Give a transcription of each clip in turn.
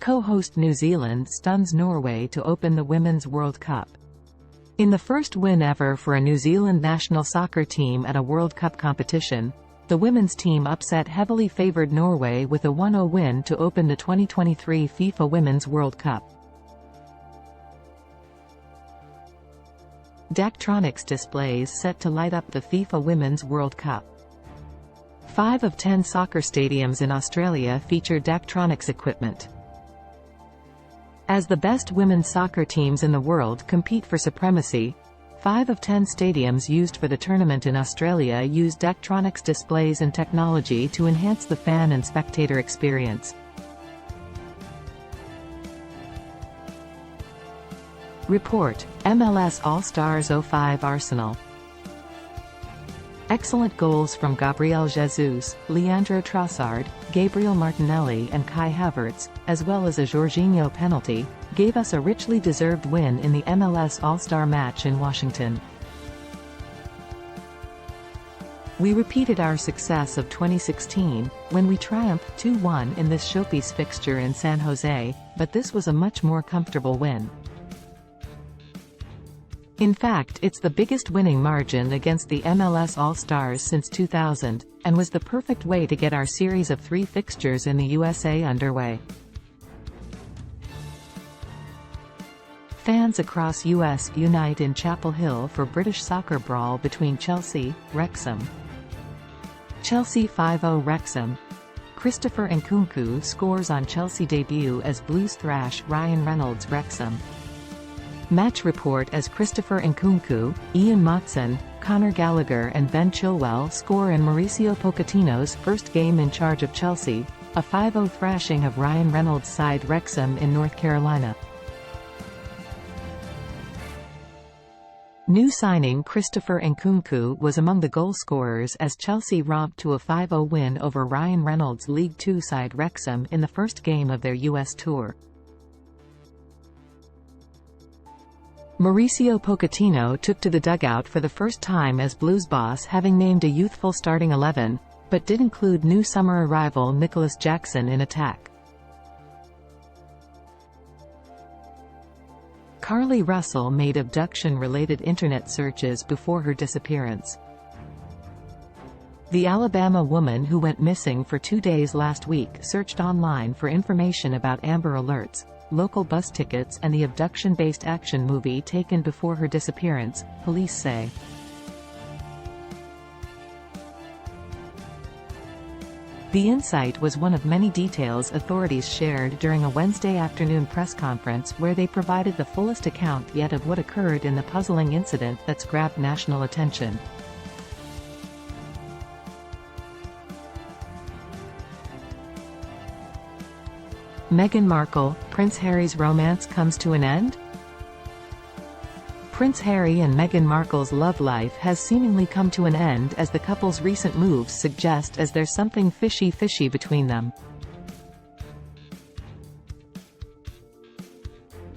Co-host New Zealand stuns Norway to open the Women's World Cup. In the first win ever for a New Zealand national soccer team at a World Cup competition, the women's team upset heavily favoured Norway with a 1-0 win to open the 2023 FIFA Women's World Cup. Daktronics displays set to light up the FIFA Women's World Cup. 5 of 10 soccer stadiums in Australia feature Daktronics equipment. As the best women's soccer teams in the world compete for supremacy, 5 of 10 stadiums used for the tournament in Australia use Daktronics displays and technology to enhance the fan and spectator experience. Report: MLS All-Stars 05 Arsenal. Excellent goals from Gabriel Jesus, Leandro Trossard, Gabriel Martinelli and Kai Havertz, as well as a Jorginho penalty, gave us a richly deserved win in the MLS All-Star match in Washington. We repeated our success of 2016, when we triumphed 2-1 in this showpiece fixture in San Jose, but this was a much more comfortable win. In fact, it's the biggest winning margin against the MLS All-Stars since 2000, and was the perfect way to get our series of 3 fixtures in the USA underway. Fans across US unite in Chapel Hill for British soccer brawl between Chelsea, Wrexham. Chelsea 5-0 Wrexham. Christopher Nkunku scores on Chelsea debut as Blues thrash Ryan Reynolds Wrexham. Match report as Christopher Nkunku, Ian Motson, Conor Gallagher and Ben Chilwell score in Mauricio Pochettino's first game in charge of Chelsea, a 5-0 thrashing of Ryan Reynolds' side Wrexham in North Carolina. New signing Christopher Nkunku was among the goal scorers as Chelsea romped to a 5-0 win over Ryan Reynolds' League Two side Wrexham in the first game of their US tour. Mauricio Pochettino took to the dugout for the first time as Blues boss, having named a youthful starting 11, but did include new summer arrival Nicholas Jackson in attack. Carlee Russell made abduction-related internet searches before her disappearance. The Alabama woman who went missing for 2 days last week searched online for information about Amber Alerts, local bus tickets and the abduction-based action movie taken before her disappearance, police say. The insight was one of many details authorities shared during a Wednesday afternoon press conference where they provided the fullest account yet of what occurred in the puzzling incident that's grabbed national attention. Meghan Markle, Prince Harry's romance comes to an end? Prince Harry and Meghan Markle's love life has seemingly come to an end as the couple's recent moves suggest, as there's something fishy between them.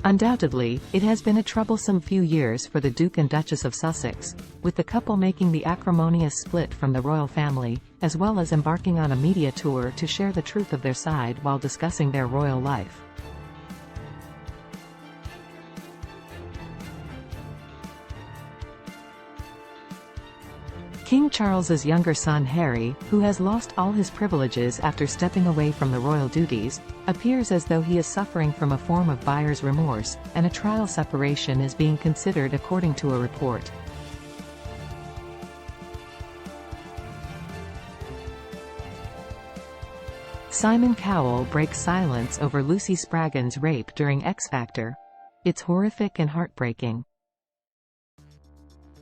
Undoubtedly, it has been a troublesome few years for the Duke and Duchess of Sussex, with the couple making the acrimonious split from the royal family, as well as embarking on a media tour to share the truth of their side while discussing their royal life. King Charles's younger son Harry, who has lost all his privileges after stepping away from the royal duties, appears as though he is suffering from a form of buyer's remorse, and a trial separation is being considered according to a report. Simon Cowell breaks silence over Lucy Spraggan's rape during X Factor. It's horrific and heartbreaking.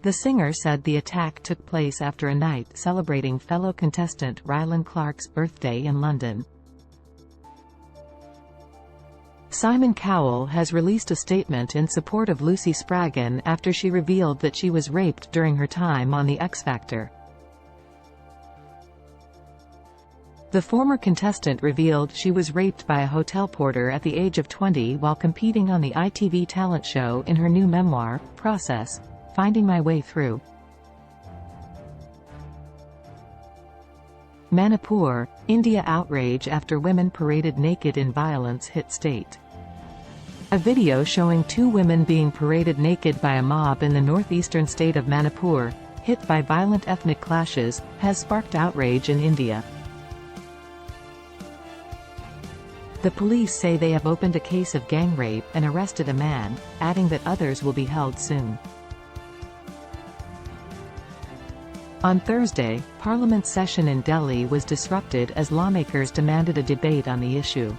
The singer said the attack took place after a night celebrating fellow contestant Rylan Clark's birthday in London. Simon Cowell has released a statement in support of Lucy Spraggan after she revealed that she was raped during her time on the X Factor. The former contestant revealed she was raped by a hotel porter at the age of 20 while competing on the ITV talent show in her new memoir, Process: Finding My Way Through. Manipur, India outrage after women paraded naked in violence hit state. A video showing 2 women being paraded naked by a mob in the northeastern state of Manipur, hit by violent ethnic clashes, has sparked outrage in India. The police say they have opened a case of gang rape and arrested a man, adding that others will be held soon. On Thursday, Parliament's session in Delhi was disrupted as lawmakers demanded a debate on the issue.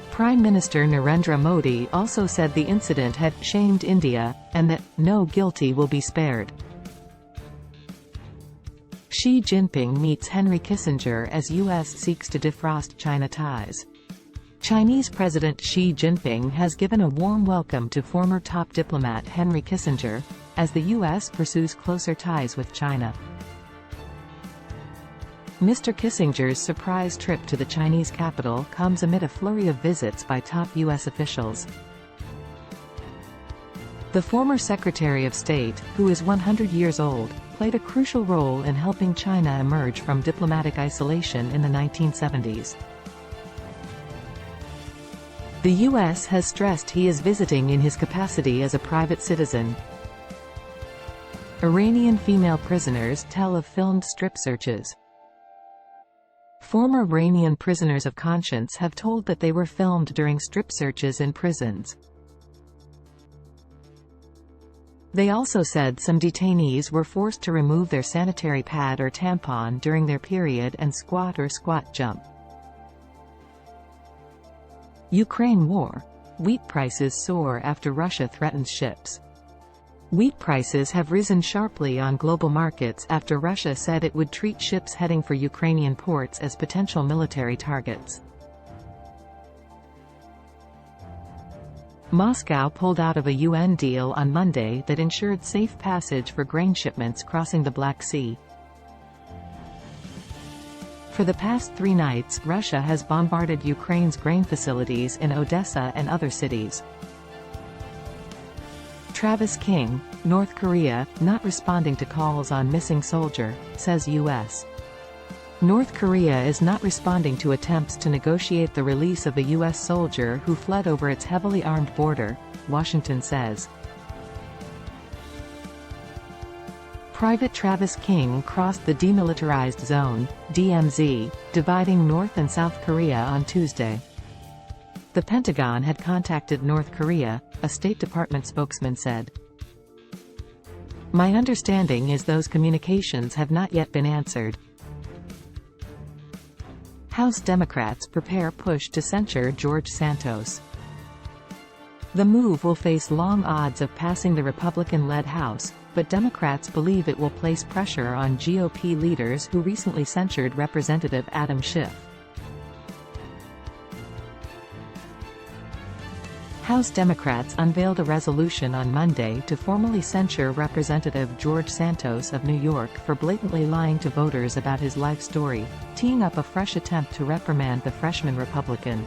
Prime Minister Narendra Modi also said the incident had shamed India, and that no guilty will be spared. Xi Jinping meets Henry Kissinger as U.S. seeks to defrost China ties. Chinese President Xi Jinping has given a warm welcome to former top diplomat Henry Kissinger, as the U.S. pursues closer ties with China. Mr. Kissinger's surprise trip to the Chinese capital comes amid a flurry of visits by top U.S. officials. The former Secretary of State, who is 100 years old, played a crucial role in helping China emerge from diplomatic isolation in the 1970s. The U.S. has stressed he is visiting in his capacity as a private citizen. Iranian female prisoners tell of filmed strip searches. Former Iranian prisoners of conscience have told that they were filmed during strip searches in prisons. They also said some detainees were forced to remove their sanitary pad or tampon during their period and squat or squat jump. Ukraine war. Wheat prices soar after Russia threatens ships. Wheat prices have risen sharply on global markets after Russia said it would treat ships heading for Ukrainian ports as potential military targets. Moscow pulled out of a UN deal on Monday that ensured safe passage for grain shipments crossing the Black Sea. For the past 3 nights, Russia has bombarded Ukraine's grain facilities in Odessa and other cities. Travis King, North Korea, not responding to calls on missing soldier, says U.S. North Korea is not responding to attempts to negotiate the release of a U.S. soldier who fled over its heavily armed border, Washington says. Private Travis King crossed the Demilitarized Zone, DMZ, dividing North and South Korea on Tuesday. The Pentagon had contacted North Korea, a State Department spokesman said. My understanding is those communications have not yet been answered. House Democrats prepare push to censure George Santos. The move will face long odds of passing the Republican-led House, but Democrats believe it will place pressure on GOP leaders who recently censured Representative Adam Schiff. House Democrats unveiled a resolution on Monday to formally censure Representative George Santos of New York for blatantly lying to voters about his life story, teeing up a fresh attempt to reprimand the freshman Republican.